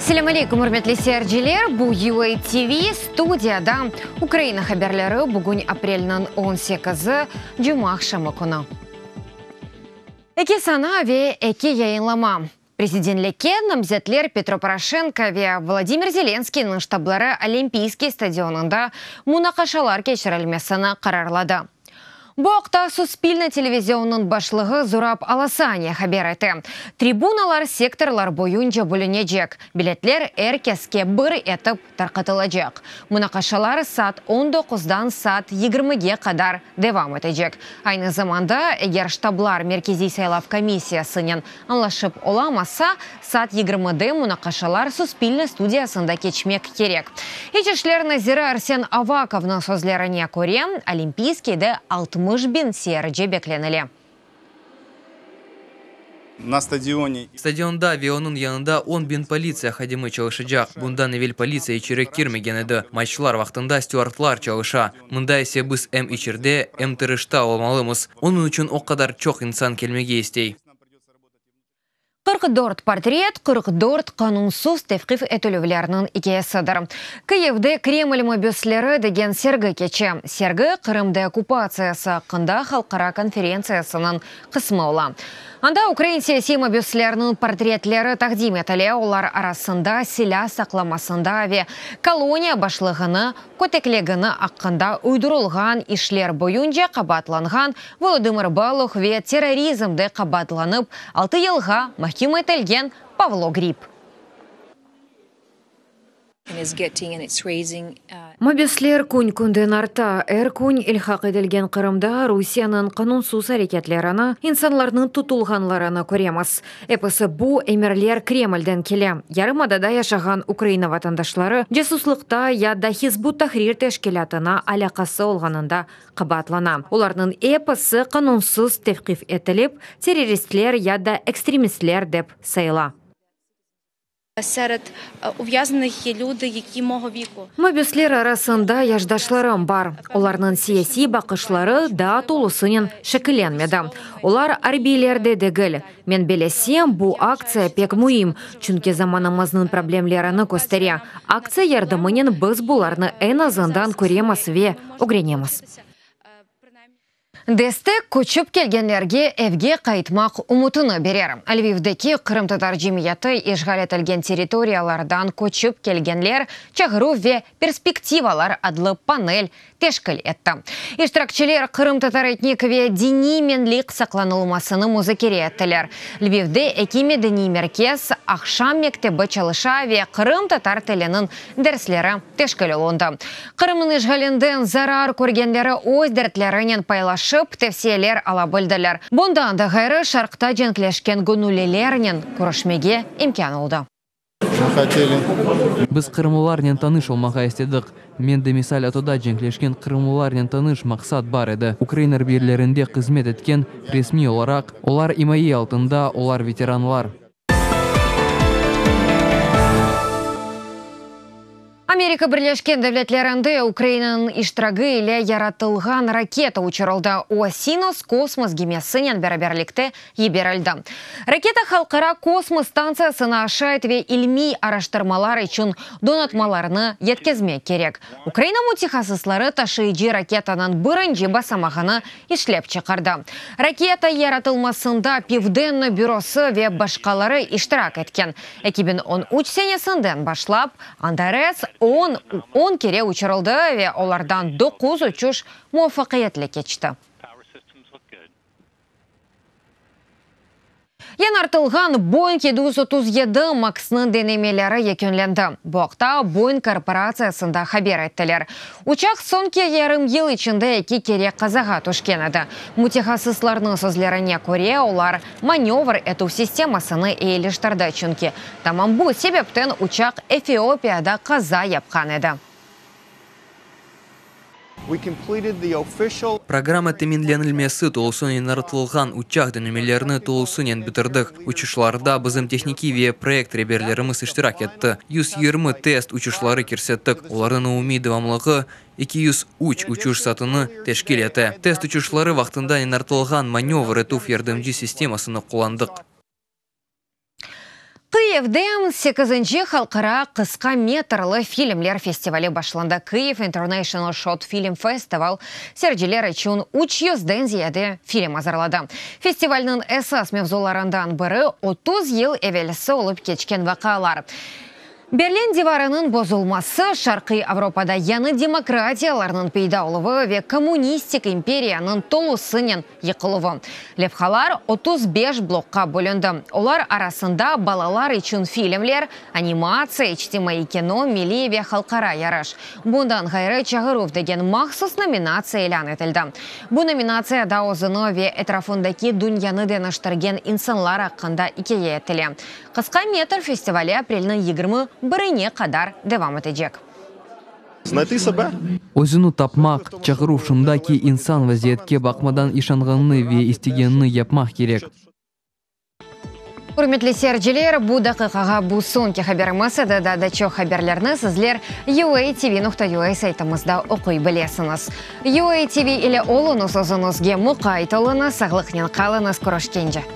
Ассаламу алейкум, урмәтле сәрҗиләр. Бу UA TV студияда Украина хәбәрләре бүген апрельнең 18-ы Җума ахшамы көне. Эки сана ве эки яйынлама. Президентлекке намзәтләр Петро Порошенко ве Владимир Зеленскийның штаблары Олимпийский стадионында мунакашалар кечерелмәсен карарлады. Бу вакытта Суспільне телевизионның башлыгы Зураб Аласания хәбәр итә. Трибуналар секторлар буенча бүленәчәк. Билетлар әркәскә бер этеп таркатылачак. Мунакашалар саат 19-дан саат 20-га кадәр дәвам итәчәк. Айны заманда әгәр штаблар Мәркәзи сайлау комиссиясының аңлашып оламаса, саат 20-да мунакашалар Суспільне студиясында кечмәк кирәк. Ичешләр Назира Арсен Аваковның сүзләренә күрә, Олимпийскийда 60 бин серджи бекленели. На стадионда вионун янында 10 бин полиция хадимы чалышыжак. Бундан эвел полиция ичерек кирмеген еді. Матчлар вақтында стюартлар чалыша. Мында есе біз әм ичерде, әм тырышта олмалымыз. Onun үшін о қадар чоқ инсан келмеге істей. 44 портрет, 44 канунсыз тәвқиф этілівлерінің икеясыдыр. Киевде Кремль мобюслері деген сергі кече. Сергі Қырымды оккупациясы қында халқара конференциясының қысмы ола. Анда Украин саяси мобюслерінің портретлері тақдим етілі, олар арасында силя сақламасында ве колония башлығыны, көтеклегіні аққында уйдырылған ишлер бойынша қабатланған Володимир Балух ве терроризмді қабатланып 6 елға махким етілген Павло Гриб. Мобюслер күн-күнден арта. Күн илхақ edilген Қырымда Русияның канунсыз әрекетлеріні, инсанларның тутулғанларыны көреміз. Эпысы бу эмерлер Кремльден келе. Ярымадада яшаған Украина ватандашлары жасуслықта яда Хизбут Тахрир тәшкилатына алақасы олғанында қабатлана. Оларның эпысы канунсыз тәвқиф етіліп, террористлер яда экстремистлер деп сайла. Серед ув'язнених є люди, які мого віку. Мобюслер арасында яждашларым бар. Оларның сияси бақышлары да толысынын шекіленмеді. Олар арбейлерде дегіл. Мен белесем, бу акция пек муим, чүнке заманымыздың проблемлеріні көстере. Акция ярдымынын біз бұларны ән азындан көреміз ве огренеміз. Дестек көчіп келгенлерге әвге қайтмақ ұмытыны берер. Львивдегі Қырым татар жемияты ешғал етілген территориялардан көчіп келгенлер чағыру ве перспективалар адлы панель тешкіл етті. Иштиракчылар Қырым татар этник ве дини менлік сақланылмасыны музыкере еттілер. Львивде әкеме діни меркез ақшам мектебі чалыша ве Қырым татар тілінің дәрслері тешкіл олынды. Қырымның ешғалінден зарар көргенлері өз дәртлерінен пайлашы тәвсиелер ала білділер. Бұндан да ғайры шарқта женклешкен гүнулелерінен көрішмеге имкан олды. Біз қырымыларнен таныш олмаға естедік. Мен де мисал атуда женклешкен қырымыларнен таныш мақсат бар еді. Украинар берлерінде қызмет еткен ресми оларақ, олар имайы алтында, олар ветеранлар. Америка Бірлешкен Дәвлетлерінде Украинаның иштирагы иле яратылған ракета учырылды. Осинос космос кемесінен бәрі-бәрлікті еберілді. Ракета халқара космос станциясына ашайт ве илми араштырмалар үшін донатмаларыны еткезмек керек. Украина мутихасыслары ташыйжы ракетаның бірінші басамағыны ишлеп чықарды. Ракета яратылмасында Пивденні бюросы ве башқалары иштирак еткен. 2013 сенесінден башлап, Андарес 10 кере учырылды ве олардан 9 учуш муафақиятлі кечті. Янартылған Boeing 737 Максның денемелері екенленді. Бұқта Boeing корпорациясында хабер еттілер. Учақ сонке ярым ел ішінде екі кере қазаға түшкенеді. Мутихасысларының сөзлеріне көре олар маневр ету системасыны ейліштірді чүнке. Тамам бұл себептен учақ Эфиопияда қаза япқан еді. Программа тәмінленілмесі толысынен наратылған учақ дөнемелеріні толысынен бітірдік. Учышларда бізім техники ве проект реберлеріміз іштирак етті. 120 тест учышлары керсеттік. Олардың умей давамлығы 203 учуш сатыны тәшкил еті. Тест учышлары вақтында наратылған маневр ету ярдымчы системасыны қоландық. Киевден 8-нче халкара кыска метрлы фильмлер фестивале башланды. Киев International Short Film Festival сәрджелер үчүн 300ден зияде фильм азырлады. Фестивальның эсас мевзуларындан бірі 30 ел эвелісі олып кечкен вакаалар. Берлин диварының бозулмасы Шарқи Европада яны демократияларының пейда олығы ве коммунистик империяның толусынен екылығы. Левхалар 35 блокқа бөлінді. Олар арасында балалар үшін фильмлер, анимация, HTML кино, милли ве халқара ярыш. Бұндан ғайры чағыров деген мақсус номинация елан етілді. Бұл номинация да озыны ве этрафындаки дүнияны деныштырген инсанлар ақында икее етілі. Қысқа метр фестивалі апрельның 21-не қадар девам етежек. Знайти себе. Өзіну тапмақ, чағыру шындаки инсан вазиетке бақмадан ишанғанны ве истегенны япмақ керек. Үрметлі сәрджелер, бұл дақиқаға бұл сонки хабарымыз еді дадачо хабарларны сізлер UATV.ua сайтымызда оқой білесіңіз. UATV или олыңыз өзіңізге мұқайтылыңыз, сағлықнен қалыңыз көрішкенже.